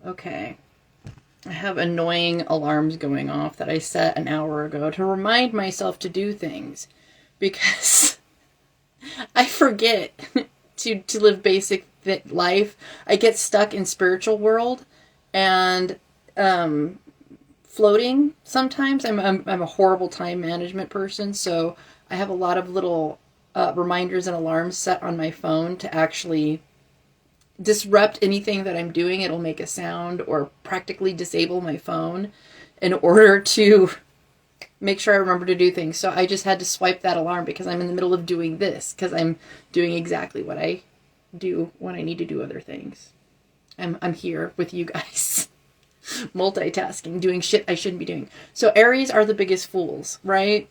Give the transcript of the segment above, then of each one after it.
Okay. I have annoying alarms going off that I set an hour ago to remind myself to do things because I forget to live basic life. I get stuck in spiritual world and floating sometimes. I'm a horrible time management person, so I have a lot of little reminders and alarms set on my phone to actually disrupt anything that I'm doing. It'll make a sound or practically disable my phone in order to make sure I remember to do things. So I just had to swipe that alarm because I'm in the middle of doing this, because I'm doing exactly what I do when I need to do other things. I'm here with you guys. Multitasking, doing shit I shouldn't be doing. So Aries are the biggest fools, right?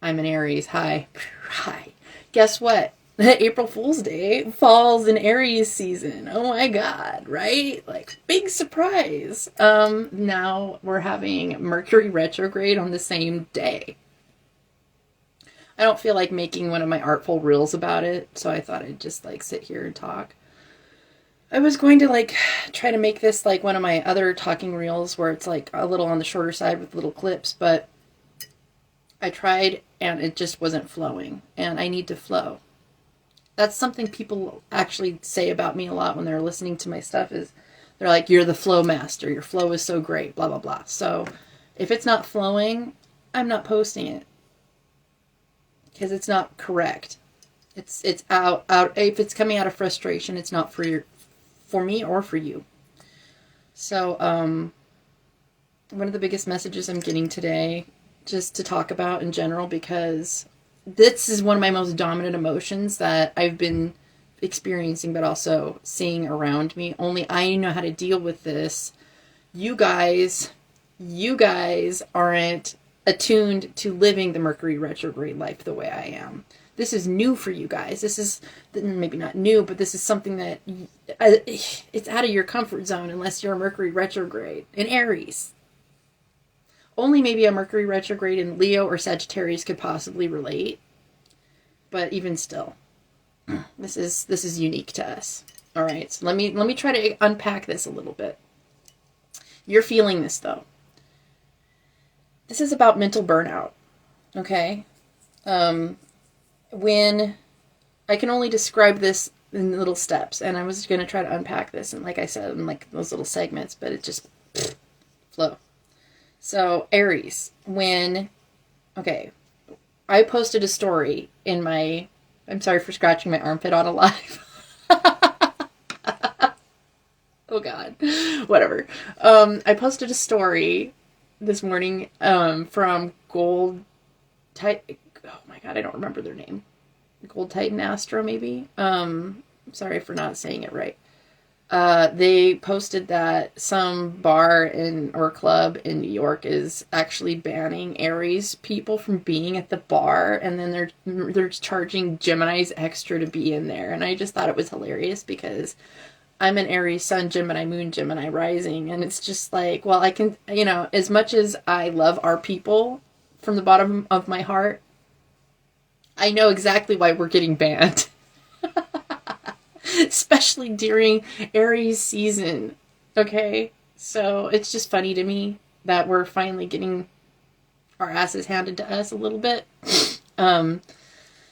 I'm an Aries. Hi. Guess what? April Fool's Day falls in Aries season. Oh my god, right? Like, big surprise. Now we're having Mercury retrograde on the same day. I don't feel like making one of my artful reels about it, so I thought I'd just like sit here and talk. I was going to like try to make this like one of my other talking reels where it's like a little on the shorter side with little clips, but I tried and it just wasn't flowing, and I need to flow. That's something people actually say about me a lot when they're listening to my stuff, is they're like, you're the flow master, your flow is so great, blah blah blah. So if it's not flowing, I'm not posting it because it's not correct. It's out if it's coming out of frustration, it's not for me or for you. So one of the biggest messages I'm getting today, just to talk about in general, because this is one of my most dominant emotions that I've been experiencing, but also seeing around me. Only I know how to deal with this. You guys aren't attuned to living the Mercury retrograde life the way I am. This is new for you guys. This is maybe not new, but this is something that it's out of your comfort zone unless you're a Mercury retrograde in Aries. Only maybe a Mercury retrograde in Leo or Sagittarius could possibly relate. But even still, this is unique to us. All right, so let me try to unpack this a little bit. You're feeling this though. This is about mental burnout. Okay? When I can only describe this in little steps, and I was going to try to unpack this, and like I said, in like those little segments, but it just flow. So Aries, I posted a story in my, I'm sorry for scratching my armpit on a live. Oh God, whatever. I posted a story this morning from Gold Titan. Oh my God, I don't remember their name. Gold Titan Astro, maybe. Sorry for not saying it right. They posted that some bar or club in New York is actually banning Aries people from being at the bar, and then they're charging Geminis extra to be in there. And I just thought it was hilarious because I'm an Aries Sun, Gemini Moon, Gemini Rising, and it's just like, well, I can, as much as I love our people from the bottom of my heart, I know exactly why we're getting banned. Especially during Aries season. Okay? So it's just funny to me that we're finally getting our asses handed to us a little bit.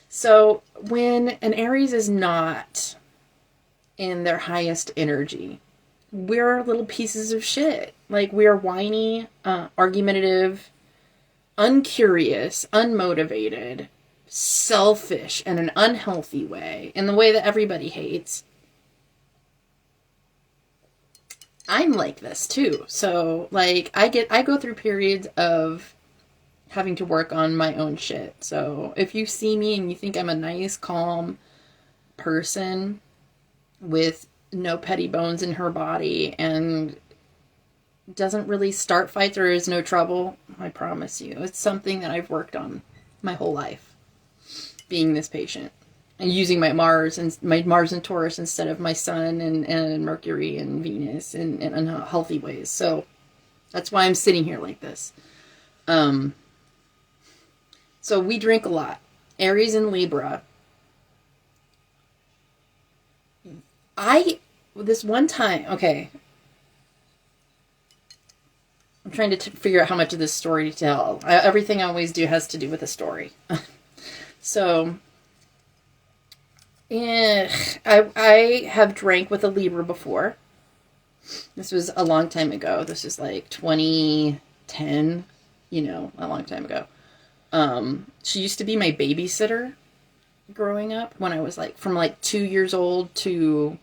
So when an Aries is not in their highest energy, we're little pieces of shit. Like, we're whiny, argumentative, uncurious, unmotivated, selfish in an unhealthy way, in the way that everybody hates. I'm like this too. So like I go through periods of having to work on my own shit. So if you see me and you think I'm a nice, calm person with no petty bones in her body and doesn't really start fights or is no trouble, I promise you, it's something that I've worked on my whole life. Being this patient and using my Mars and Taurus instead of my Sun and Mercury and Venus in unhealthy ways. So that's why I'm sitting here like this. So we drink a lot. Aries and Libra. This one time, okay, I'm trying to figure out how much of this story to tell. Everything I always do has to do with a story. So, I have drank with a Libra before. This was a long time ago. This is like 2010, you know, a long time ago. She used to be my babysitter growing up when I was like from like 2 years old to,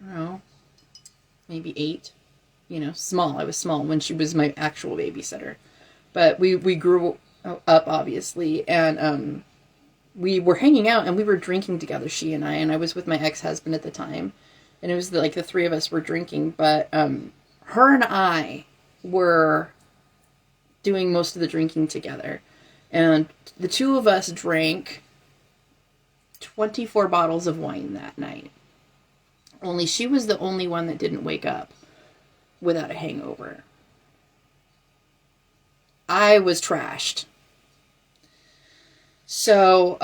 I don't know, maybe 8. You know, small. I was small when she was my actual babysitter. But we grew up, obviously, and we were hanging out and we were drinking together, she and I was with my ex-husband at the time. And it was like the three of us were drinking, but her and I were doing most of the drinking together. And the two of us drank 24 bottles of wine that night. Only she was the only one that didn't wake up without a hangover. I was trashed. So,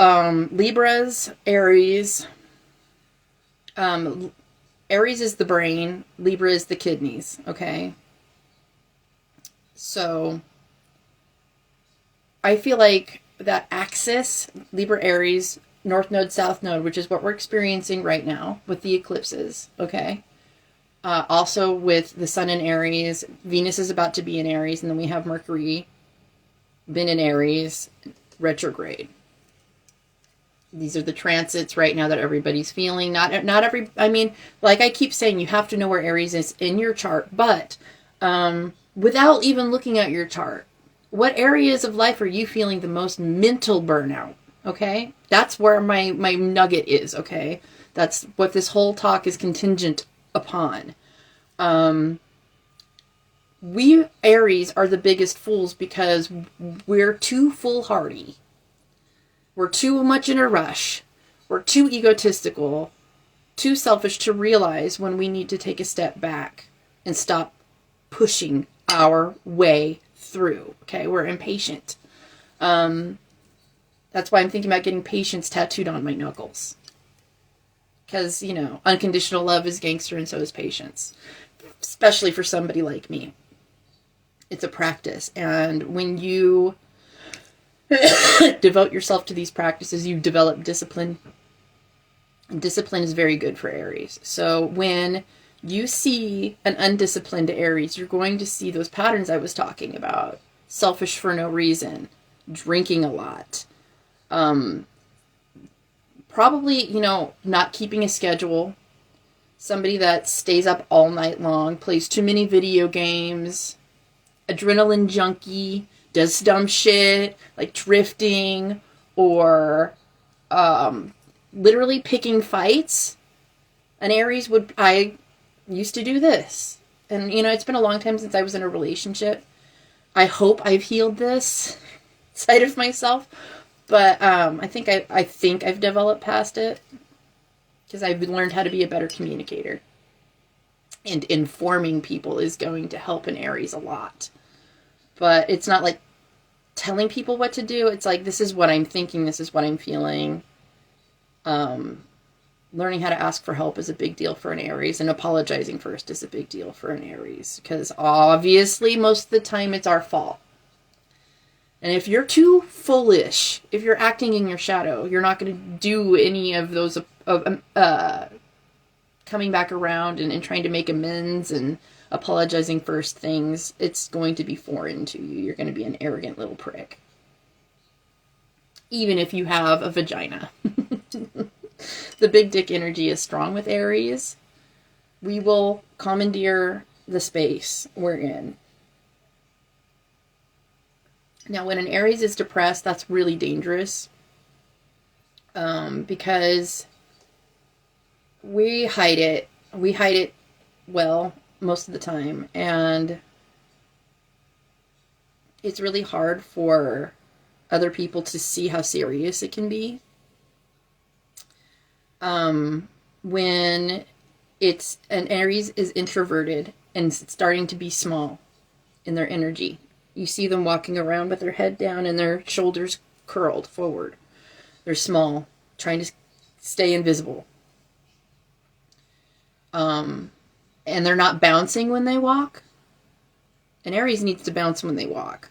Libras, Aries. Aries is the brain. Libra is the kidneys, okay? So, I feel like that axis, Libra, Aries, North Node, South Node, which is what we're experiencing right now with the eclipses, okay? Also with the Sun in Aries, Venus is about to be in Aries, and then we have Mercury, been in Aries, retrograde. These are the transits right now that everybody's feeling. Not every, I mean, like I keep saying, you have to know where Aries is in your chart, but without even looking at your chart, what areas of life are you feeling the most mental burnout? Okay? That's where my nugget is, okay? That's what this whole talk is contingent upon. We Aries are the biggest fools because we're too foolhardy. We're too much in a rush. We're too egotistical, too selfish to realize when we need to take a step back and stop pushing our way through. Okay, we're impatient. That's why I'm thinking about getting patience tattooed on my knuckles. Because, you know, unconditional love is gangster and so is patience. Especially for somebody like me. It's a practice. And when you devote yourself to these practices, you develop discipline. And discipline is very good for Aries. So when you see an undisciplined Aries, you're going to see those patterns I was talking about. Selfish for no reason. Drinking a lot. Probably, you know, not keeping a schedule. Somebody that stays up all night long, plays too many video games, adrenaline junkie, does dumb shit, like drifting, or literally picking fights. An Aries I used to do this. And, you know, it's been a long time since I was in a relationship. I hope I've healed this side of myself. But I think I've developed past it. Because I've learned how to be a better communicator. And informing people is going to help an Aries a lot. But it's not like telling people what to do. It's like, this is what I'm thinking. This is what I'm feeling. Learning how to ask for help is a big deal for an Aries. And apologizing first is a big deal for an Aries. Because obviously, most of the time, it's our fault. And if you're too foolish, if you're acting in your shadow, you're not going to do any of those coming back around and trying to make amends and apologizing first things. It's going to be foreign to you. You're going to be an arrogant little prick. Even if you have a vagina. The big dick energy is strong with Aries. We will commandeer the space we're in. Now, when an Aries is depressed, that's really dangerous. Because we hide it. We hide it well most of the time. And it's really hard for other people to see how serious it can be. When an Aries is introverted and starting to be small in their energy. You see them walking around with their head down and their shoulders curled forward. They're small, trying to stay invisible. And they're not bouncing when they walk. And Aries needs to bounce when they walk.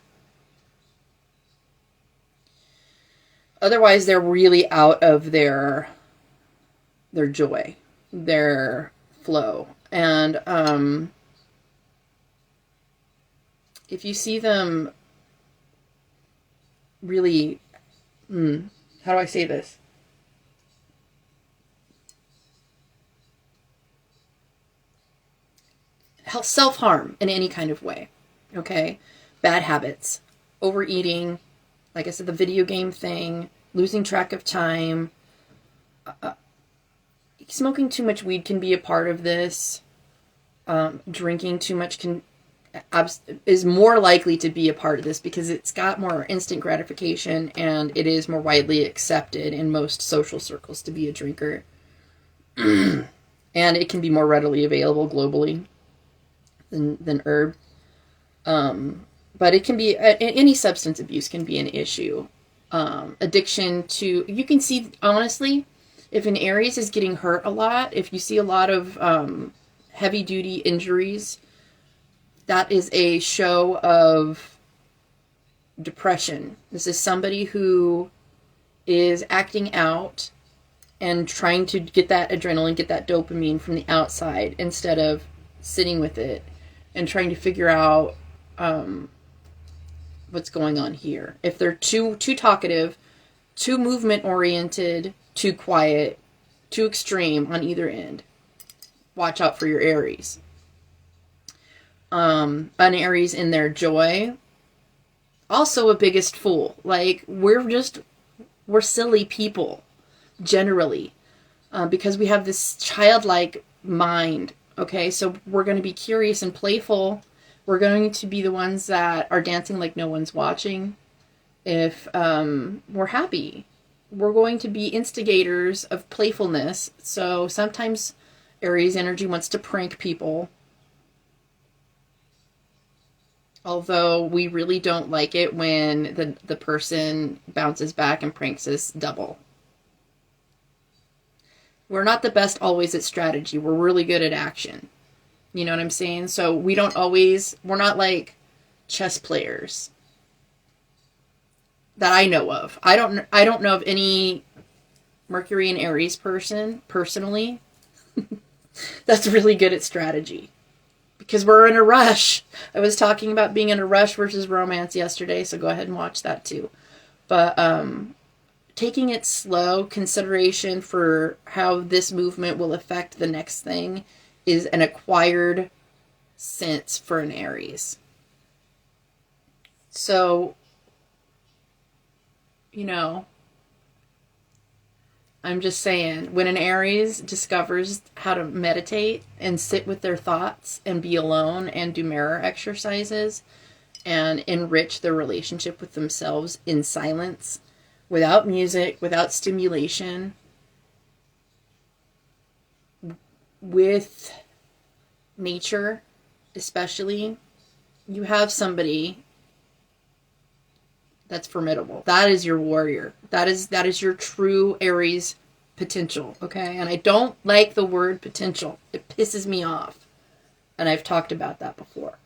Otherwise, they're really out of their joy, their flow. And if you see them really, how do I say this? Self-harm in any kind of way, okay? Bad habits, overeating, like I said, the video game thing, losing track of time. Smoking too much weed can be a part of this. Drinking too much is more likely to be a part of this because it's got more instant gratification and it is more widely accepted in most social circles to be a drinker. And it can be more readily available globally than herb. But it can be, any substance abuse can be an issue. Addiction to, you can see, honestly, if an Aries is getting hurt a lot, if you see a lot of heavy duty injuries, that is a show of depression. This is somebody who is acting out and trying to get that adrenaline, get that dopamine from the outside instead of sitting with it and trying to figure out what's going on here. If they're too talkative, too movement oriented, too quiet, too extreme on either end, watch out for your Aries. An Aries in their joy, also a biggest fool. Like, we're silly people generally, because we have this childlike mind. Okay, so we're going to be curious and playful. We're going to be the ones that are dancing like no one's watching. If we're happy, we're going to be instigators of playfulness. So sometimes Aries energy wants to prank people. Although we really don't like it when the person bounces back and pranks us double. We're not the best always at strategy. We're really good at action. You know what I'm saying? So we're not like chess players that I know of. I don't know of any Mercury and Aries person personally that's really good at strategy. Because we're in a rush. I was talking about being in a rush versus romance yesterday, so go ahead and watch that too. But taking it slow, consideration for how this movement will affect the next thing is an acquired sense for an Aries. So, I'm just saying, when an Aries discovers how to meditate and sit with their thoughts and be alone and do mirror exercises and enrich their relationship with themselves in silence, without music, without stimulation, with nature especially, you have somebody that's formidable. That is your warrior. That is your true Aries potential, okay? And I don't like the word potential. It pisses me off. And I've talked about that before.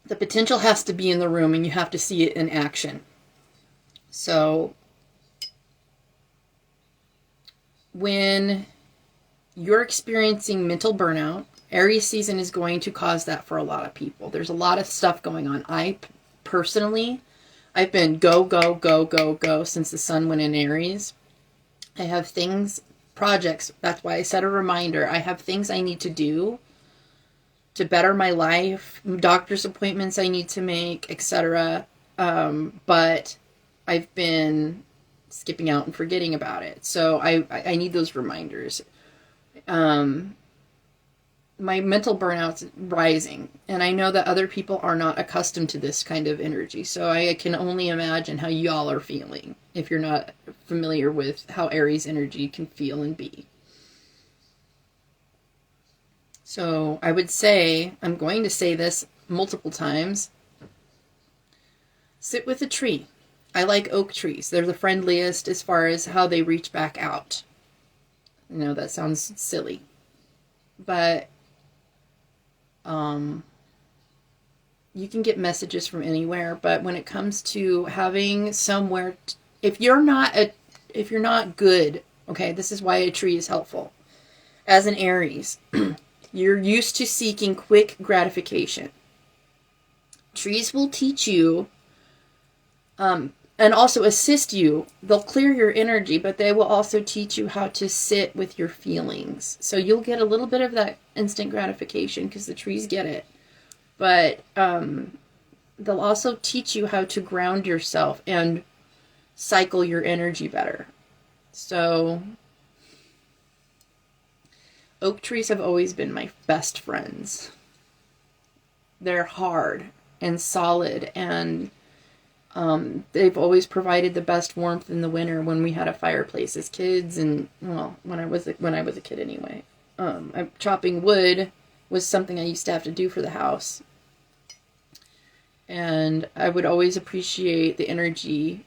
The potential has to be in the room and you have to see it in action. So when you're experiencing mental burnout, Aries season is going to cause that for a lot of people. There's a lot of stuff going on. I've been go since the sun went in Aries. I have projects. That's why I set a reminder. I have things I need to do to better my life, doctor's appointments I need to make, etc. But I've been skipping out and forgetting about it. So I need those reminders. My mental burnout's rising, and I know that other people are not accustomed to this kind of energy, so I can only imagine how y'all are feeling if you're not familiar with how Aries energy can feel and be. So I would say, I'm going to say this multiple times, sit with a tree. I like oak trees. They're the friendliest as far as how they reach back out. I know that sounds silly, but You can get messages from anywhere, but when it comes to having somewhere, if you're not good, okay, this is why a tree is helpful. As an Aries, you're used to seeking quick gratification. Trees will teach you, and also assist you. They'll clear your energy, but they will also teach you how to sit with your feelings. So you'll get a little bit of that instant gratification because the trees get it. But they'll also teach you how to ground yourself and cycle your energy better. So oak trees have always been my best friends. They're hard and solid, and they've always provided the best warmth in the winter when we had a fireplace as kids, and well, when I was a kid anyway. Chopping wood was something I used to have to do for the house, and I would always appreciate the energy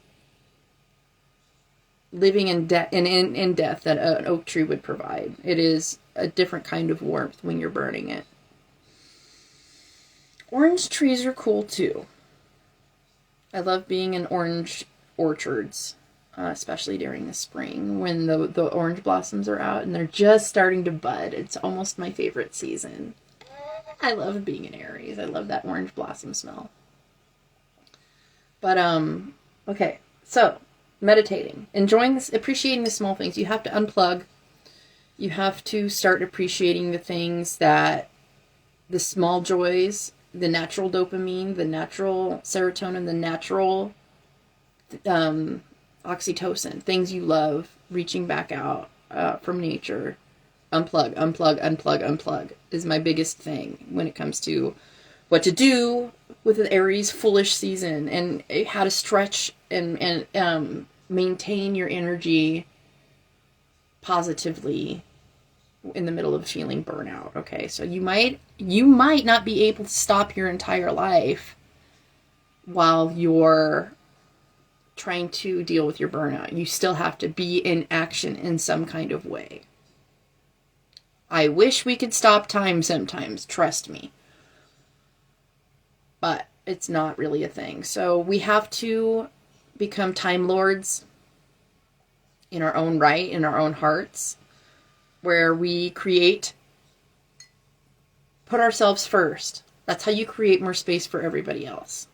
living in death that an oak tree would provide. It is a different kind of warmth when you're burning it. Orange trees are cool too. I love being in orange orchards, especially during the spring when the orange blossoms are out and they're just starting to bud. It's almost my favorite season. I love being in Aries. I love that orange blossom smell. But okay, so meditating, enjoying this, appreciating the small things. You have to unplug. You have to start appreciating the things that, the small joys, the natural dopamine, the natural serotonin, the natural oxytocin, things you love, reaching back out from nature. Unplug is my biggest thing when it comes to what to do with the Aries foolish season and how to stretch and maintain your energy positively in the middle of feeling burnout. Okay, so you might not be able to stop your entire life while you're trying to deal with your burnout. You still have to be in action in some kind of way. I wish we could stop time sometimes, trust me. But it's not really a thing. So we have to become time lords in our own right, in our own hearts, where we put ourselves first. That's how you create more space for everybody else.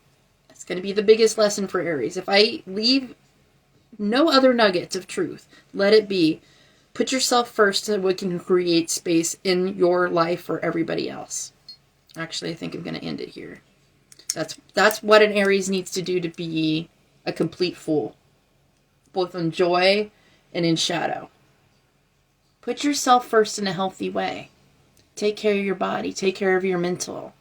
It's going to be the biggest lesson for Aries. If I leave no other nuggets of truth, let it be, put yourself first so we can create space in your life for everybody else. Actually, I think I'm going to end it here. That's what an Aries needs to do to be a complete fool, both in joy and in shadow. Put yourself first in a healthy way. Take care of your body. Take care of your mental.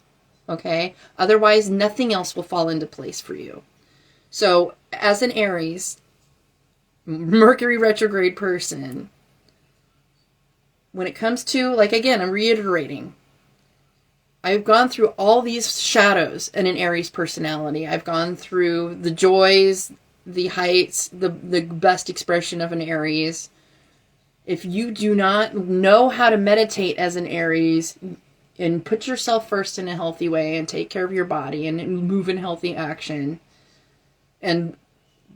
Okay? Otherwise, nothing else will fall into place for you. So, as an Aries, Mercury retrograde person, when it comes to, like, again, I'm reiterating, I've gone through all these shadows in an Aries personality. I've gone through the joys, the heights, the best expression of an Aries. If you do not know how to meditate as an Aries and put yourself first in a healthy way and take care of your body and move in healthy action and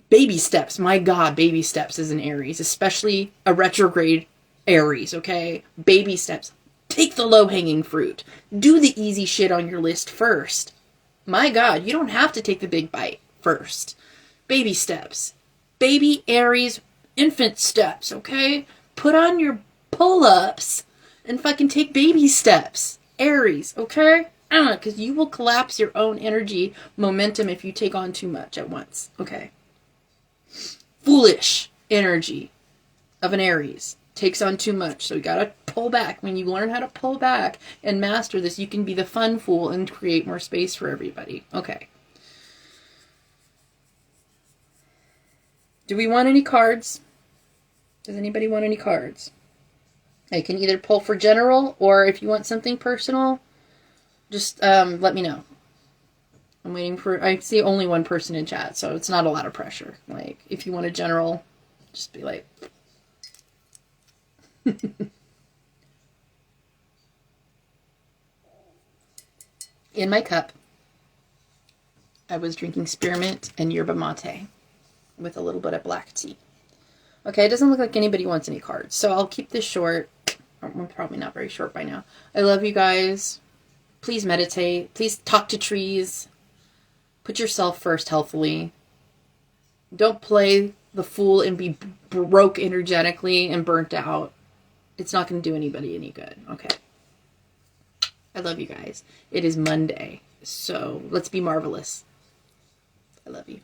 baby steps, my God, baby steps as an Aries, especially a retrograde Aries, okay? Baby steps. Take the low-hanging fruit. Do the easy shit on your list first. My God, you don't have to take the big bite first. Baby steps. Baby Aries infant steps, okay? Put on your pull-ups and fucking take baby steps. Aries, okay? Because you will collapse your own energy momentum if you take on too much at once. Okay. Foolish energy of an Aries takes on too much. So you gotta pull back. When you learn how to pull back and master this, you can be the fun fool and create more space for everybody. Okay. Do we want any cards? Does anybody want any cards? I can either pull for general, or if you want something personal, just let me know. I'm waiting for, I see only one person in chat, so it's not a lot of pressure. Like, if you want a general, just be like... In my cup, I was drinking spearmint and yerba mate with a little bit of black tea. Okay, it doesn't look like anybody wants any cards, so I'll keep this short. I'm probably not very short by now. I love you guys. Please meditate. Please talk to trees. Put yourself first healthily. Don't play the fool and be broke energetically and burnt out. It's not going to do anybody any good. Okay. I love you guys. It is Monday, so let's be marvelous. I love you.